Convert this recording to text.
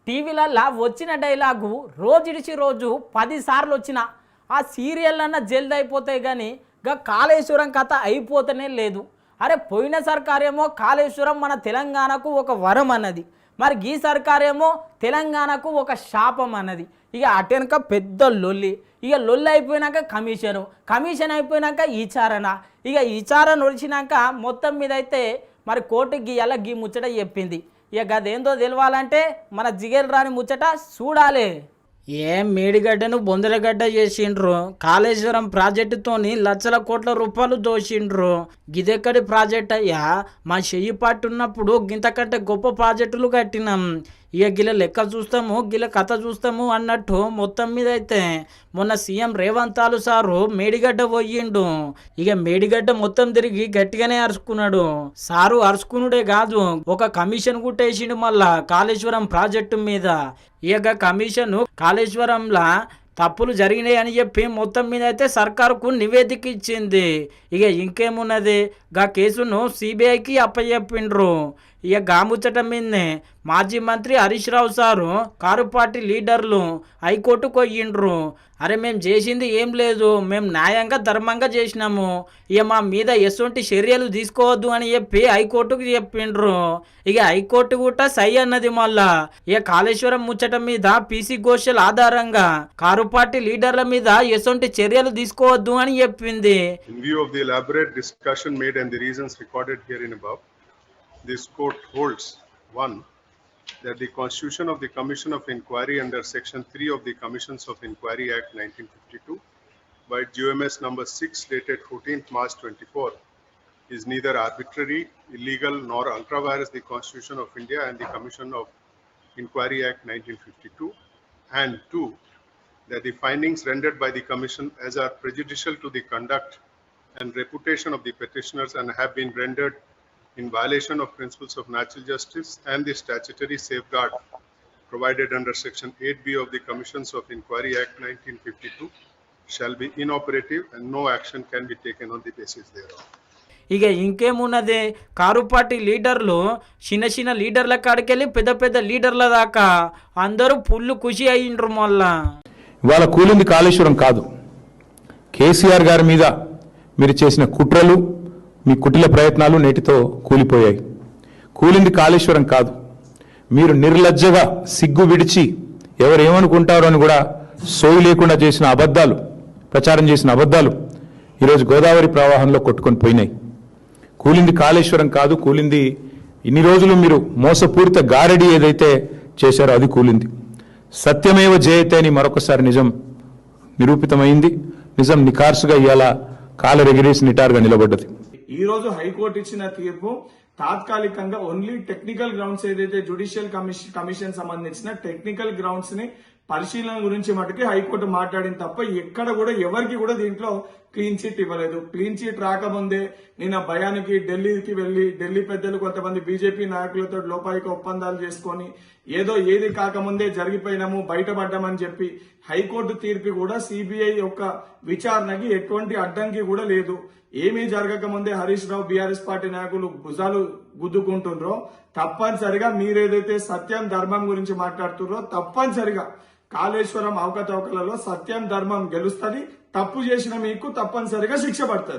టీవీలల్లా వచ్చిన డైలాగు రోజుడిచి రోజు 10 సార్లు వచ్చిన ఆ సీరియల్ అన్న జల్ది అయిపోతాయి కానీ గా కాళేశ్వరం కథ అయిపోతనే లేదు. అరే పోయిన సర్కారేమో కాళేశ్వరం మన తెలంగాణకు ఒక వరం అన్నది, మరి ఈ సర్కారేమో తెలంగాణకు ఒక శాపం అన్నది. ఇక అటెనక పెద్ద లొల్లి, ఇక లొల్లి అయిపోయినాక కమిషన్ అయిపోయినాక విచారణ, ఇక విచారణ వచ్చినాక మొత్తం మీద అయితే మరి కోర్టుకి ఎలా గీ ముచ్చట చెప్పింది. ఇక గదేందో తెలవాలంటే మన జిగేల్ రాని ముచ్చట చూడాలి. ఏం మేడిగడ్డను బొందలగడ్డ చేసిండ్రు, కాళేశ్వరం ప్రాజెక్టుతోని లక్షల కోట్ల రూపాయలు దోషిండ్రు. గిదెక్కడి ప్రాజెక్ట్ అయ్యా, మా చెయ్యి పట్టున్నప్పుడు గింతకంటే గొప్ప ప్రాజెక్టులు కట్టినాం. ఇక గిల లెక్క చూస్తాము, గిల కథ చూస్తాము అన్నట్టు మొత్తం మీద అయితే మొన్న సీఎం రేవంత్ సారు మేడిగడ్డ పోయిండు. ఇక మేడిగడ్డ మొత్తం తిరిగి గట్టిగానే అరుచుకున్నాడు. సారు అరుచుకునుడే కాదు, ఒక కమిషన్ కుట్టేసిండు మళ్ళా కాళేశ్వరం ప్రాజెక్టు మీద. ఇక కమిషన్ కాళేశ్వరంలా తప్పులు జరిగినాయి అని చెప్పి మొత్తం మీద అయితే సర్కారుకు నివేదిక ఇచ్చింది. ఇక ఇంకేమున్నది, గా కేసును సిబిఐకి అప్పచెప్పిండ్రు. ఇక గాముచ్చట మీదనే మాజీ మంత్రి Harish Rao sir car party లీడర్లు హైకోర్టుకు పోయిండ్రు. అరే మేము చేసింది ఏం లేదు, మేము న్యాయంగా ధర్మంగా చేసినాము, ఇక మా మీద ఎటువంటి చర్యలు తీసుకోవద్దు అని చెప్పి హైకోర్టుకు చెప్పిండ్రు. ఇక హైకోర్టు కూడా సై అన్నది. మళ్ళా ఇక కాళేశ్వరం ముచ్చట మీద పీసీ ఘోషల్ ఆధారంగా కారు పార్టీ లీడర్ల మీద ఎటువంటి చర్యలు తీసుకోవద్దు అని చెప్పింది. In view of the elaborate discussion made and the reasons recorded herein above, this court holds 1. That the constitution of the Commission of Inquiry under Section 3 of the Commissions of Inquiry Act 1952 by GOMS number 6 dated 14th March 24 is neither arbitrary, illegal nor ultra vires the Constitution of India and the Commission of Inquiry Act 1952, and 2. That the findings rendered by the Commission as are prejudicial to the conduct and reputation of the petitioners and have been rendered in violation of principles of natural justice and the statutory safeguard provided under Section 8B of the Commissions of Inquiry Act 1952 shall be inoperative and no action can be taken on the basis thereof. ఇక ఇంకేమున్నది, car party లీడర్లు చిన్న లీడర్ల కాడికెళ్ళి పెద్ద లీడర్ల దాకా అందరూ full ఖుషి అయ్యిండ్రు. మళ్ళా ఇవాళ కూలింది కాళేశ్వరం కాదు, కేసీఆర్ గారి మీద మీరు చేసిన కుట్రలు, మీ కుటిల ప్రయత్నాలు నేటితో కూలిపోయాయి. కూలింది కాళేశ్వరం కాదు, మీరు నిర్లజ్జగా సిగ్గు విడిచి ఎవరేమనుకుంటారో అని కూడా సోయి లేకుండా చేసిన అబద్ధాలు, ప్రచారం చేసిన అబద్ధాలు ఈరోజు గోదావరి ప్రవాహంలో కొట్టుకొని పోయినాయి. కూలింది కాళేశ్వరం కాదు, కూలింది ఇన్ని రోజులు మీరు మోసపూరిత గారడీ ఏదైతే చేశారో అది కూలింది. సత్యమేవ జయతే అని మరొకసారి నిజం నిరూపితమైంది. నిజం నిఖార్సుగా ఇవాళ కాలరెగిరేసి నిటారుగా నిలబడ్డది. ఈ రోజు హైకోర్టు ఇచ్చిన తీర్పు తాత్కాలికంగా ఓన్లీ టెక్నికల్ గ్రౌండ్స్ ఏదైతే జ్యుడిషియల్ కమిషన్ సంబంధించిన టెక్నికల్ గ్రౌండ్స్ ని పరిశీలన గురించి మటుకి హైకోర్టు మాట్లాడింది తప్ప ఎక్కడ కూడా ఎవరికి కూడా దీంట్లో క్లీన్ చిట్ ఇవ్వలేదు. క్లీన్ చిట్ రాకముందే నిన్న భయానికి ఢిల్లీకి వెళ్లి ఢిల్లీ పెద్దలు కొంతమంది బీజేపీ నాయకులతో లోపాయిక ఒప్పందాలు చేసుకొని ఏది కాకముందే జరిగిపోయినాము, బయటపడ్డామని చెప్పి హైకోర్టు తీర్పు కూడా సిబిఐ యొక్క విచారణకి ఎటువంటి అడ్డంకి కూడా లేదు. ఏమీ జరగకముందే హరీష్ రావు బీఆర్ఎస్ పార్టీ నాయకులు భుజాలు గుద్దుకుంటుండ్రో తప్పనిసరిగా మీరేదైతే సత్యం ధర్మం గురించి మాట్లాడుతున్నారో తప్పనిసరిగా కాళేశ్వరం అవకతవకలలో సత్యం ధర్మం గెలుస్తుంది. తప్పు చేసిన మీకు తప్పనిసరిగా శిక్ష పడుతుంది.